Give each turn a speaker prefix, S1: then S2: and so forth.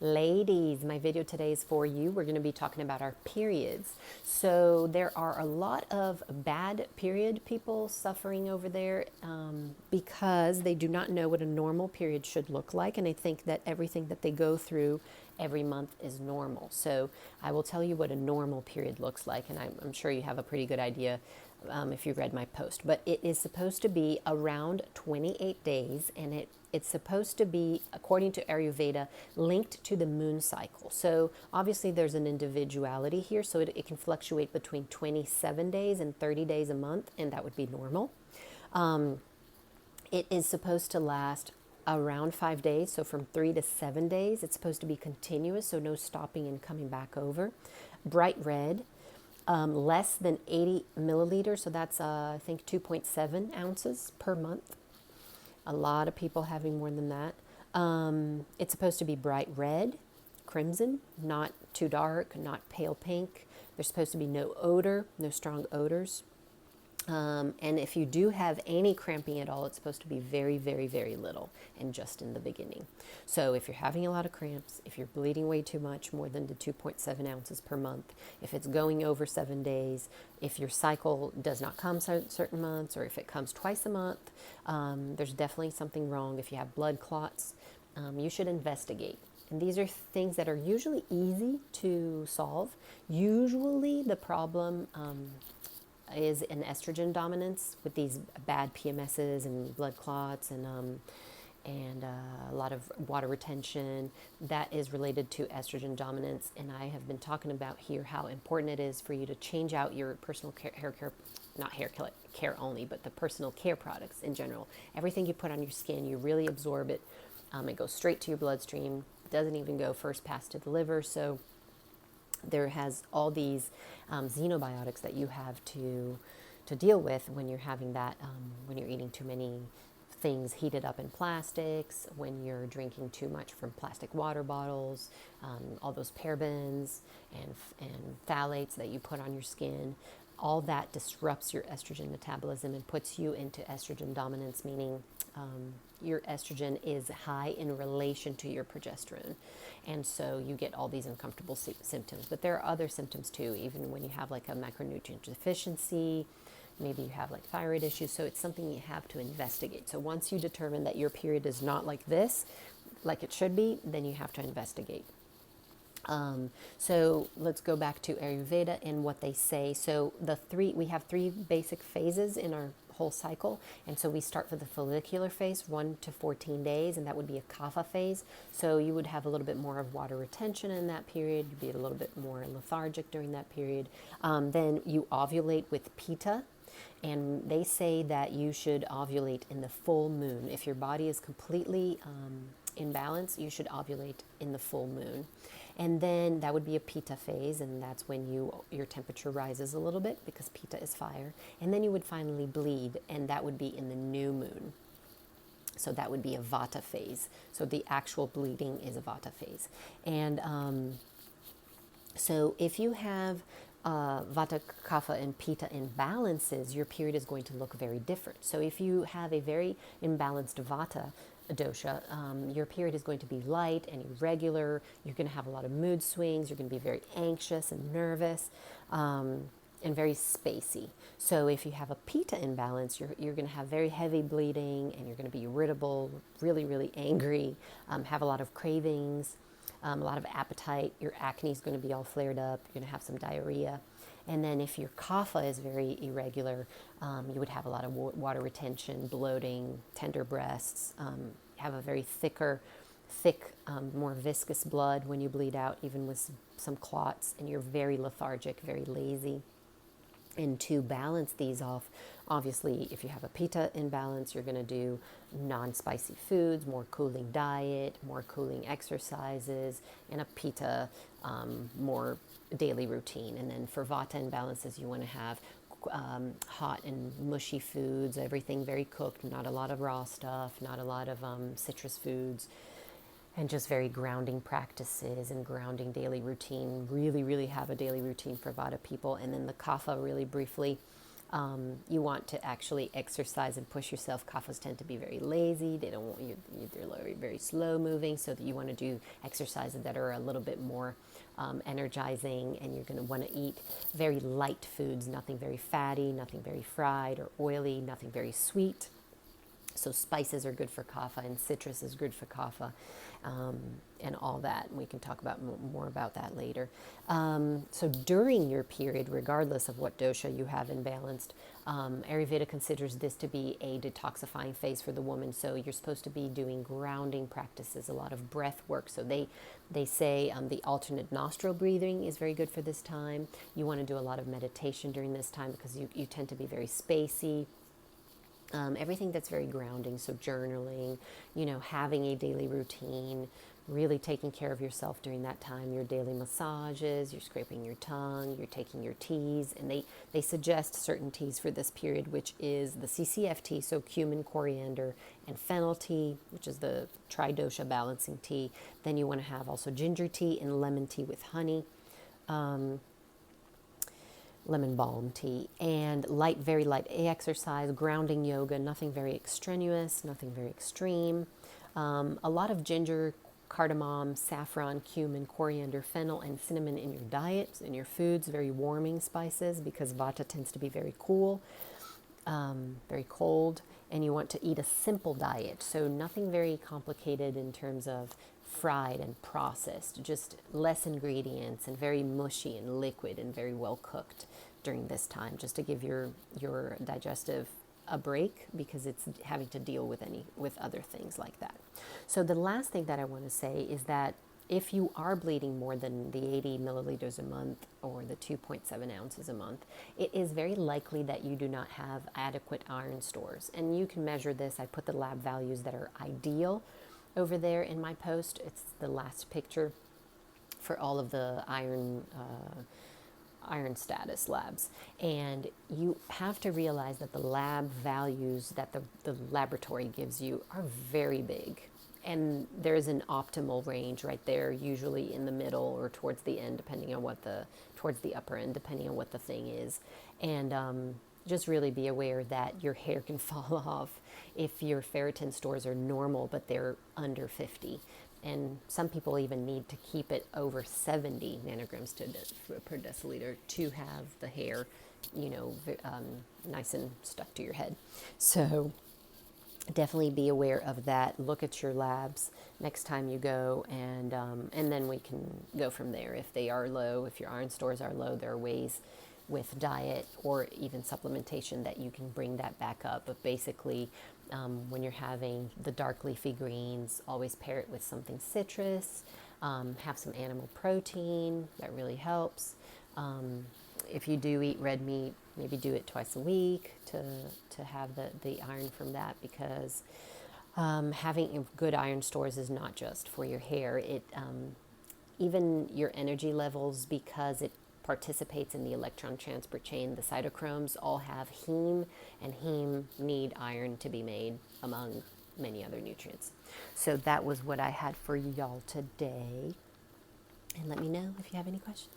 S1: Ladies, my video today is for you. We're going to be talking about our periods. So there are a lot of bad period people suffering over there because they do not know what a normal period should look like, and they think that everything that they go through every month is normal. So I will tell you what a normal period looks like, and I'm sure you have a pretty good idea if you read my post. But it is supposed to be around 28 days, and it's supposed to be, according to Ayurveda, linked to the moon cycle. So obviously there's an individuality here, so it can fluctuate between 27 days and 30 days a month, and that would be normal. It is supposed to last around 5 days, so from 3 to 7 days. It's supposed to be continuous, so no stopping and coming back over. Bright red, less than 80 milliliters, so that's I think 2.7 ounces per month. A lot of people having more than that. It's supposed to be bright red, crimson, not too dark, not pale pink. There's supposed to be no odor, no strong odors. And if you do have any cramping at all, it's supposed to be very, very, very little and just in the beginning. So if you're having a lot of cramps, if you're bleeding way too much, more than the 2.7 ounces per month, if it's going over 7 days, if your cycle does not come certain months, or if it comes twice a month, there's definitely something wrong. If you have blood clots, you should investigate. And these are things that are usually easy to solve. Usually the problem is an estrogen dominance with these bad PMSs and blood clots and a lot of water retention. That is related to estrogen dominance. And I have been talking about here how important it is for you to change out your personal hair care, not hair care only, but the personal care products in general. Everything you put on your skin, you really absorb it. It goes straight to your bloodstream. It doesn't even go first pass to the liver. So there has all these xenobiotics that you have to deal with when you're having that, when you're eating too many things heated up in plastics, when you're drinking too much from plastic water bottles, all those parabens and phthalates that you put on your skin. All that disrupts your estrogen metabolism and puts you into estrogen dominance, meaning your estrogen is high in relation to your progesterone. And so you get all these uncomfortable symptoms. But there are other symptoms too, even when you have like a macronutrient deficiency, maybe you have like thyroid issues. So it's something you have to investigate. So once you determine that your period is not like this, like it should be, then you have to investigate. So let's go back to Ayurveda and what they say. So we have three basic phases in our whole cycle. And so we start with the follicular phase, 1 to 14 days, and that would be a kapha phase. So you would have a little bit more of water retention in that period. You'd be a little bit more lethargic during that period. Then you ovulate with pitta. And they say that you should ovulate in the full moon. If your body is completely in balance, you should ovulate in the full moon. And then that would be a pitta phase, and that's when your temperature rises a little bit because pitta is fire. And then you would finally bleed, and that would be in the new moon. So that would be a vata phase. So the actual bleeding is a vata phase. And so if you have vata, kapha, and pitta imbalances, your period is going to look very different. So if you have a very imbalanced vata dosha, your period is going to be light and irregular. You're going to have a lot of mood swings. You're going to be very anxious and nervous and very spacey. So if you have a pitta imbalance, you're going to have very heavy bleeding, and you're going to be irritable, really, really angry, have a lot of cravings, a lot of appetite. Your acne is going to be all flared up. You're going to have some diarrhea. And then if your kapha is very irregular, you would have a lot of water retention, bloating, tender breasts, have a very thick, more viscous blood when you bleed out, even with some clots, and you're very lethargic, very lazy. And to balance these off, obviously, if you have a pitta imbalance, you're going to do non-spicy foods, more cooling diet, more cooling exercises, and a pitta, more daily routine. And then for vata imbalances, you want to have hot and mushy foods, everything very cooked, not a lot of raw stuff, not a lot of citrus foods, and just very grounding practices and grounding daily routine. Really, really have a daily routine for Vata people. And then the Kapha, really briefly, You want to actually exercise and push yourself. Kaphas tend to be very lazy. They don't want you, they're very slow moving, so that you want to do exercises that are a little bit more energizing, and you're going to want to eat very light foods, nothing very fatty, nothing very fried or oily, nothing very sweet. So spices are good for kapha, and citrus is good for kapha, and all that. And we can talk about more about that later. So during your period, regardless of what dosha you have imbalanced, Ayurveda considers this to be a detoxifying phase for the woman. So you're supposed to be doing grounding practices, a lot of breath work. So they say the alternate nostril breathing is very good for this time. You want to do a lot of meditation during this time because you tend to be very spacey. Everything that's very grounding, so journaling, having a daily routine, really taking care of yourself during that time, your daily massages, you're scraping your tongue, you're taking your teas, and they suggest certain teas for this period, which is the CCF tea, so cumin, coriander, and fennel tea, which is the tridosha balancing tea. Then you want to have also ginger tea and lemon tea with honey. Lemon balm tea, and very light exercise, grounding yoga, nothing very extraneous, nothing very extreme. A lot of ginger, cardamom, saffron, cumin, coriander, fennel, and cinnamon in your diet, in your foods, very warming spices, because Vata tends to be very cool, very cold, and you want to eat a simple diet, so nothing very complicated in terms of fried and processed, just less ingredients and very mushy and liquid and very well cooked during this time, just to give your digestive a break, because it's having to deal with other things like that. So the last thing that I want to say is that if you are bleeding more than the 80 milliliters a month or the 2.7 ounces a month, it is very likely that you do not have adequate iron stores. And you can measure this. I put the lab values that are ideal over there in my post. It's the last picture for all of the iron status labs. And you have to realize that the lab values that the laboratory gives you are very big. And there's an optimal range right there, usually in the middle or towards the end, depending on towards the upper end, depending on what the thing is. And just really be aware that your hair can fall off if your ferritin stores are normal, but they're under 50. And some people even need to keep it over 70 nanograms per deciliter to have the hair, nice and stuck to your head. So definitely be aware of that. Look at your labs next time you go, and then we can go from there. If they are low, if your iron stores are low, there are ways with diet or even supplementation that you can bring that back up. But basically, when you're having the dark leafy greens, always pair it with something citrus. Have some animal protein. That really helps. If you do eat red meat, maybe do it twice a week to have the iron from that, because having good iron stores is not just for your hair. It even your energy levels, because it participates in the electron transport chain. The cytochromes all have heme, and heme need iron to be made, among many other nutrients. So that was what I had for y'all today. And let me know if you have any questions.